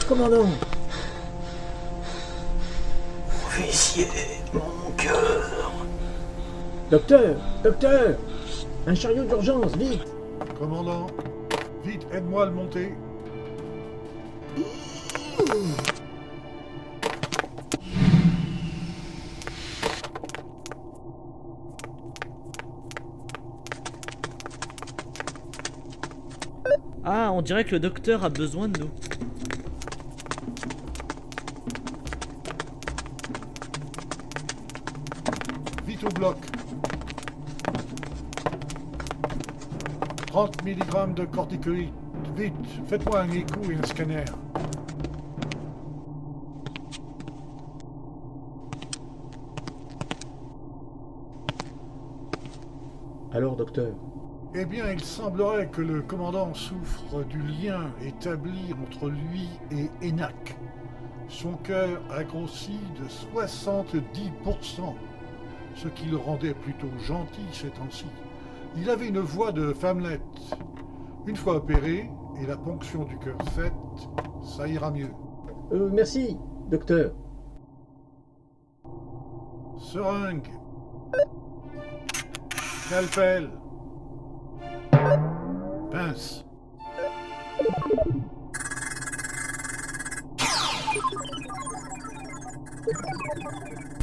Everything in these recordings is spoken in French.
commandant. Officier, mon cœur. Docteur, docteur, un chariot d'urgence, vite. Commandant, vite, aide-moi à le monter. Ah, on dirait que le docteur a besoin de nous. Vite au bloc. 30 mg de corticoïdes. Vite, faites-moi un écho et un scanner. Alors, docteur? Eh bien, il semblerait que le commandant souffre du lien établi entre lui et ENAC. Son cœur a grossi de 70%, ce qui le rendait plutôt gentil ces temps-ci. Il avait une voix de femmelette. Une fois opéré et la ponction du cœur faite, ça ira mieux. Merci, docteur. Seringue. Scalpel. Pince.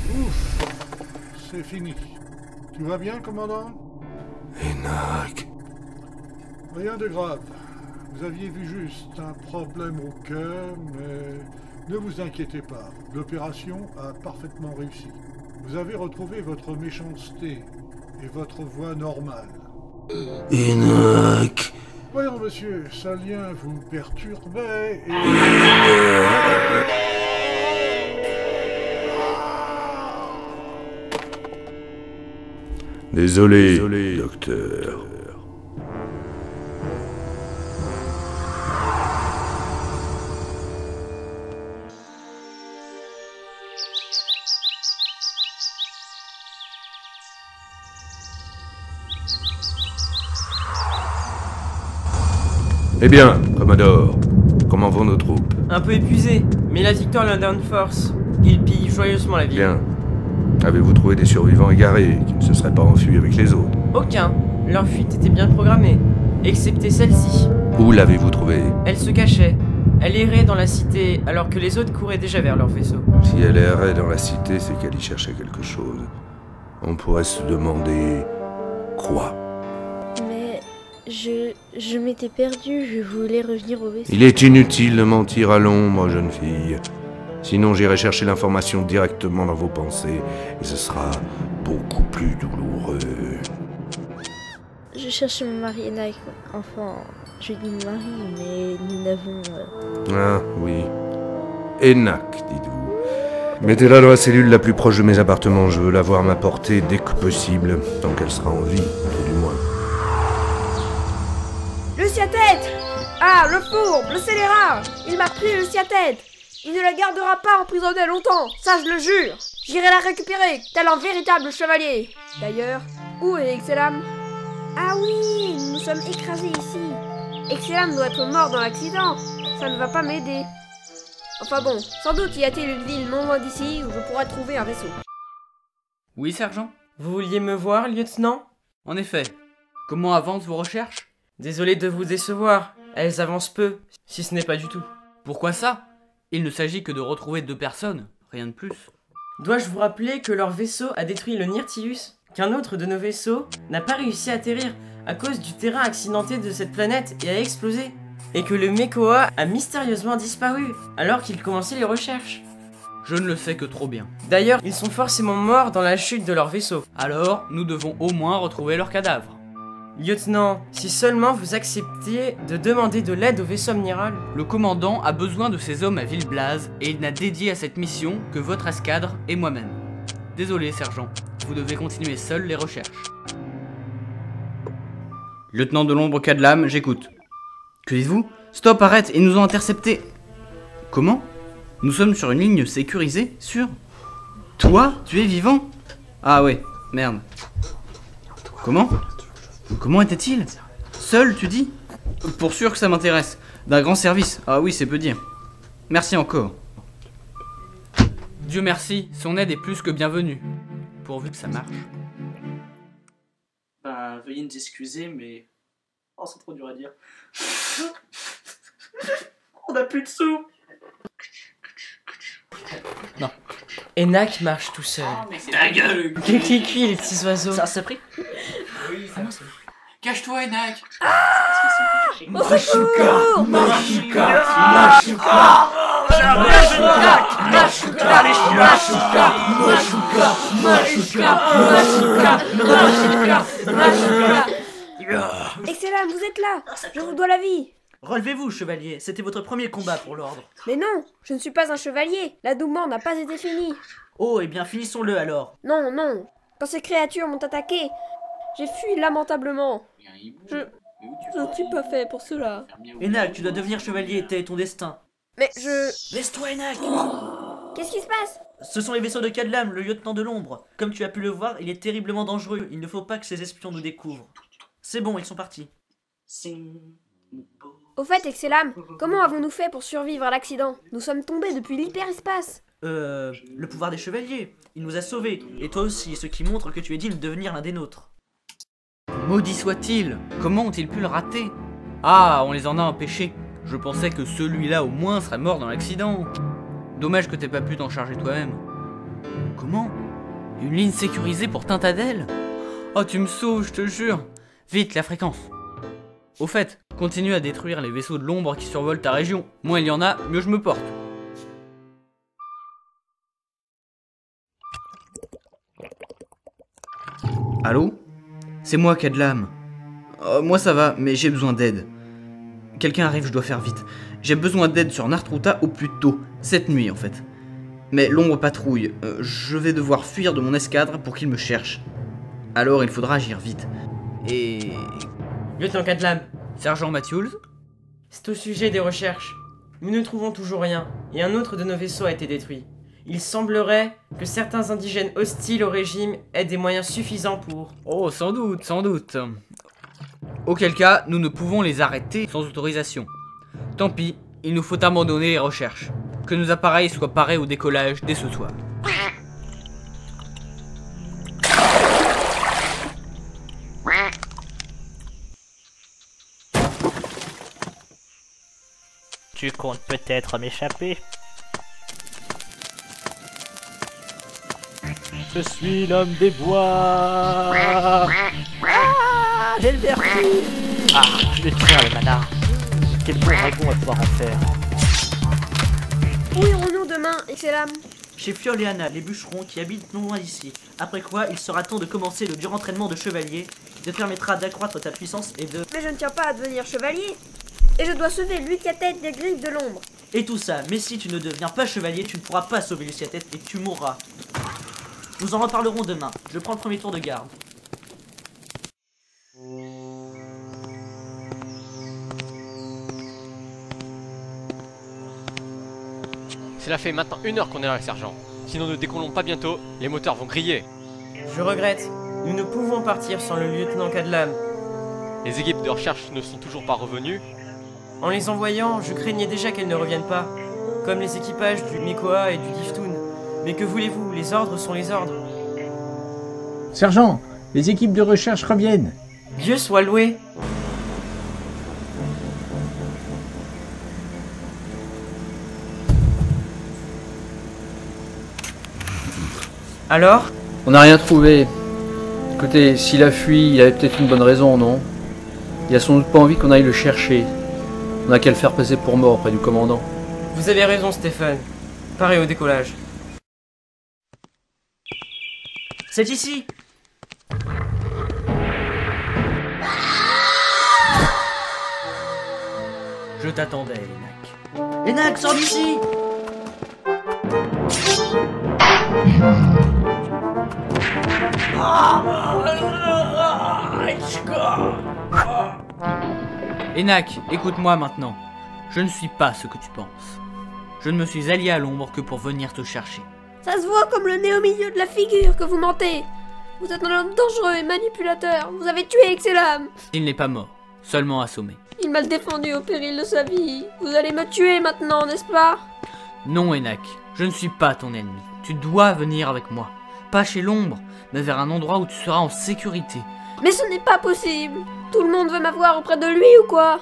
Ouf, c'est fini. Tu vas bien, commandant? ENAC. Rien de grave. Vous aviez vu juste un problème au cœur, mais ne vous inquiétez pas. L'opération a parfaitement réussi. Vous avez retrouvé votre méchanceté et votre voix normale. ENAC. Voyons, monsieur, ce lien vous perturbait et... Désolé, docteur. Eh bien, Commodore, comment vont nos troupes? Un peu épuisé, mais la victoire leur donne force. Ils pillent joyeusement la ville. Bien. Avez-vous trouvé des survivants égarés qui ne se seraient pas enfuis avec les autres? Aucun. Leur fuite était bien programmée, excepté celle-ci. Où l'avez-vous trouvée? Elle se cachait. Elle errait dans la cité alors que les autres couraient déjà vers leur vaisseau. Si elle errait dans la cité, c'est qu'elle y cherchait quelque chose. On pourrait se demander... quoi? Mais je m'étais perdue, je voulais revenir au vaisseau. Il est inutile de mentir à l'ombre, jeune fille. Sinon, j'irai chercher l'information directement dans vos pensées, et ce sera beaucoup plus douloureux. Je cherchais mon mari ENAC. Enfin, je dis mon mari, mais nous n'avons... Ah, oui. ENAC, dites-vous. Mettez-la dans la cellule la plus proche de mes appartements. Je veux la voir m'apporter dès que possible, tant qu'elle sera en vie, tout du moins. Le sciatète! Ah, le fourbe, le scélérat! Il m'a pris le sciatète! Il ne la gardera pas emprisonnée longtemps, ça je le jure! J'irai la récupérer, tel un véritable chevalier! D'ailleurs, où est Excelam? Ah oui, nous nous sommes écrasés ici! Excelam doit être mort dans l'accident, ça ne va pas m'aider. Enfin bon, sans doute y a-t-il une ville non loin d'ici où je pourrais trouver un vaisseau. Oui, sergent? Vous vouliez me voir, lieutenant? En effet. Comment avancent vos recherches? Désolé de vous décevoir, elles avancent peu, si ce n'est pas du tout. Pourquoi ça? Il ne s'agit que de retrouver 2 personnes, rien de plus. Dois-je vous rappeler que leur vaisseau a détruit le Nirtius? Qu'un autre de nos vaisseaux n'a pas réussi à atterrir à cause du terrain accidenté de cette planète et a explosé? Et que le Mekoa a mystérieusement disparu alors qu'il commençait les recherches? Je ne le sais que trop bien. D'ailleurs, ils sont forcément morts dans la chute de leur vaisseau. Alors, nous devons au moins retrouver leurs cadavres. Lieutenant, si seulement vous acceptiez de demander de l'aide au vaisseau amiral. Le commandant a besoin de ces hommes à Villeblaze et il n'a dédié à cette mission que votre escadre et moi-même. Désolé, sergent, vous devez continuer seul les recherches. Lieutenant de l'ombre Cadlam, j'écoute. Que dites-vous? Stop, arrête, ils nous ont interceptés. Comment? Nous sommes sur une ligne sécurisée, sûre? Toi, tu es vivant? Ah ouais, merde. Comment? Comment était-il? Seul, tu dis? Pour sûr que ça m'intéresse. D'un grand service. Ah oui, c'est peu dire. Merci encore. Dieu merci, son aide est plus que bienvenue. Pourvu que ça marche. Bah, veuillez nous excuser, mais... Oh, c'est trop dur à dire. On a plus de sous. Non. Enak marche tout seul. Ta gueule. Kiki, les petits oiseaux. Ça s'est pris. Oui, ça marche. Cache-toi, Enak. Au secours! Excellent, vous êtes là! Je vous dois la vie! Relevez-vous, chevalier. C'était votre premier combat pour l'ordre. Mais non, je ne suis pas un chevalier. L'adoubement n'a pas été fini. Oh, eh bien, finissons-le alors. Non, non. Quand ces créatures m'ont attaqué, j'ai fui lamentablement. Je ne suis pas fait pour cela. Enak, tu dois devenir chevalier, tel est ton destin. Mais je... Laisse-toi, Enak. Qu'est-ce qui se passe? Ce sont les vaisseaux de Kadlam, le lieutenant de l'ombre. Comme tu as pu le voir, il est terriblement dangereux. Il ne faut pas que ces espions nous découvrent. C'est bon, ils sont partis. Au fait, Excelam, comment avons-nous fait pour survivre à l'accident? Nous sommes tombés depuis l'hyperespace. Le pouvoir des chevaliers. Il nous a sauvés. Et toi aussi, ce qui montre que tu es digne de devenir l'un des nôtres. Maudit soit-il. Comment ont-ils pu le rater? Ah, on les en a empêchés. Je pensais que celui-là au moins serait mort dans l'accident. Dommage que t'aies pas pu t'en charger toi-même. Comment? Une ligne sécurisée pour Tintadel? Oh, tu me sauves, je te jure. Vite, la fréquence. Au fait, continue à détruire les vaisseaux de l'ombre qui survolent ta région. Moins il y en a, mieux je me porte. Allô? C'est moi, Kadlam. Moi ça va, mais j'ai besoin d'aide. Quelqu'un arrive, je dois faire vite. J'ai besoin d'aide sur Nartruta au plus tôt, cette nuit en fait. Mais l'ombre patrouille, je vais devoir fuir de mon escadre pour qu'il me cherche. Alors il faudra agir vite. Et... Lieutenant Kadlam, Sergent Matthews? c'est au sujet des recherches. Nous ne trouvons toujours rien, et un autre de nos vaisseaux a été détruit. Il semblerait que certains indigènes hostiles au régime aient des moyens suffisants pour... Oh, sans doute, sans doute. Auquel cas, nous ne pouvons les arrêter sans autorisation. Tant pis, il nous faut abandonner les recherches. Que nos appareils soient parés au décollage dès ce soir. Tu comptes peut-être m'échapper? Je suis l'homme des bois. Ah, j'ai le vertige. Ah, je vais faire le mana. Quel bon dragon à pouvoir en faire. Où irons-nous demain, Excelam? Chez Fiol et Anna, les bûcherons qui habitent non loin d'ici. Après quoi, il sera temps de commencer le dur entraînement de chevalier qui te permettra d'accroître ta puissance et de... Mais je ne tiens pas à devenir chevalier. Et je dois sauver Luciatête des griffes de l'ombre. Et tout ça, mais si tu ne deviens pas chevalier, tu ne pourras pas sauver Luciatête et tu mourras. Nous en reparlerons demain. Je prends le premier tour de garde. Cela fait maintenant 1 heure qu'on est là, sergent. Si nous ne décollons pas bientôt, les moteurs vont griller. Je regrette. Nous ne pouvons partir sans le lieutenant Kadlam. Les équipes de recherche ne sont toujours pas revenues. En les envoyant, je craignais déjà qu'elles ne reviennent pas. Comme les équipages du Mekoa et du Giftoon. Mais que voulez-vous, les ordres sont les ordres. Sergent, les équipes de recherche reviennent. Dieu soit loué. Alors? On n'a rien trouvé. Écoutez, s'il a fui, il avait peut-être une bonne raison, non? Il a sans doute pas envie qu'on aille le chercher. On a qu'à le faire passer pour mort auprès du commandant. Vous avez raison, Stéphane. Pareil au décollage. C'est ici. Je t'attendais, Enak. Enak, sors d'ici. Enak, écoute-moi maintenant. Je ne suis pas ce que tu penses. Je ne me suis allié à l'ombre que pour venir te chercher. Ça se voit comme le nez au milieu de la figure que vous mentez. Vous êtes un homme dangereux et manipulateur. Vous avez tué Excelam. Il n'est pas mort, seulement assommé. Il m'a défendu au péril de sa vie. Vous allez me tuer maintenant, n'est-ce pas? Non, Enak, je ne suis pas ton ennemi. Tu dois venir avec moi. Pas chez l'ombre, mais vers un endroit où tu seras en sécurité. Mais ce n'est pas possible. Tout le monde veut m'avoir auprès de lui ou quoi?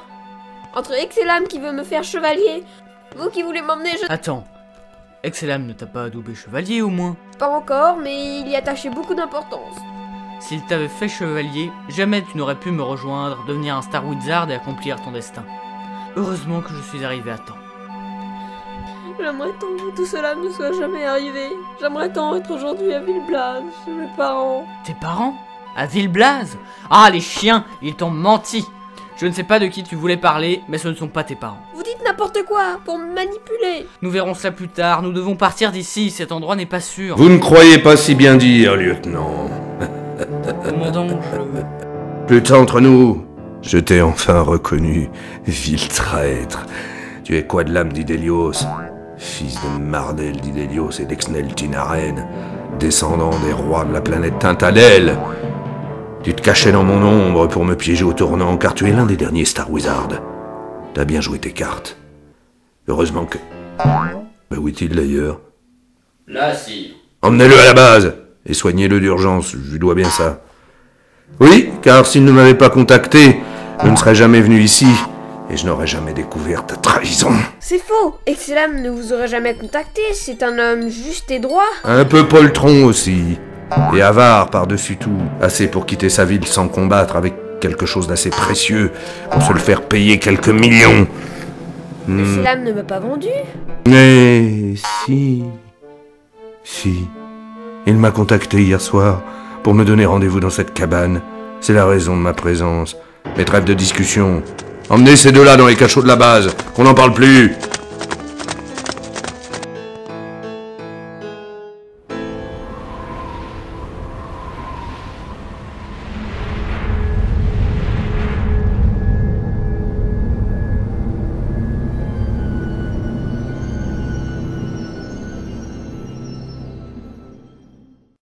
Entre Excelam qui veut me faire chevalier, vous qui voulez m'emmener, je... Attends, Excelam ne t'a pas adoubé chevalier au moins? Pas encore, mais il y attachait beaucoup d'importance. S'il t'avait fait chevalier, jamais tu n'aurais pu me rejoindre, devenir un Star Wizard et accomplir ton destin. Heureusement que je suis arrivé à temps. J'aimerais tant que tout cela ne soit jamais arrivé. J'aimerais tant être aujourd'hui à Villeblaze, chez mes parents. Tes parents? À Villeblaze? Ah, les chiens, ils t'ont menti. Je ne sais pas de qui tu voulais parler, mais ce ne sont pas tes parents. Vous dites n'importe quoi, pour me manipuler. Nous verrons cela plus tard, nous devons partir d'ici, cet endroit n'est pas sûr. Vous ne croyez pas si bien dire, lieutenant. Commandant, Plus entre nous, je t'ai enfin reconnu, vil traître. Tu es Quadlam d'Idelios, fils de Mardel d'Idelios et d'Exnel Tinaren, descendant des rois de la planète Tintadel. Tu te cachais dans mon ombre pour me piéger au tournant, car tu es l'un des derniers Star Wizards. T'as bien joué tes cartes. Heureusement que... Bah où est-il d'ailleurs? Là, si. Emmenez-le à la base, et soignez-le d'urgence, je lui dois bien ça. Oui, car s'il ne m'avait pas contacté, je ne serais jamais venu ici, et je n'aurais jamais découvert ta trahison. C'est faux. Excelam ne vous aurait jamais contacté. C'est un homme juste et droit. Un peu poltron aussi. Et avare par-dessus tout. Assez pour quitter sa ville sans combattre avec quelque chose d'assez précieux pour se le faire payer quelques millions. Excelam ne m'a pas vendu. Mais si. Si. Il m'a contacté hier soir pour me donner rendez-vous dans cette cabane. C'est la raison de ma présence. Mais trêve de discussion. Emmenez ces deux-là dans les cachots de la base, qu'on n'en parle plus.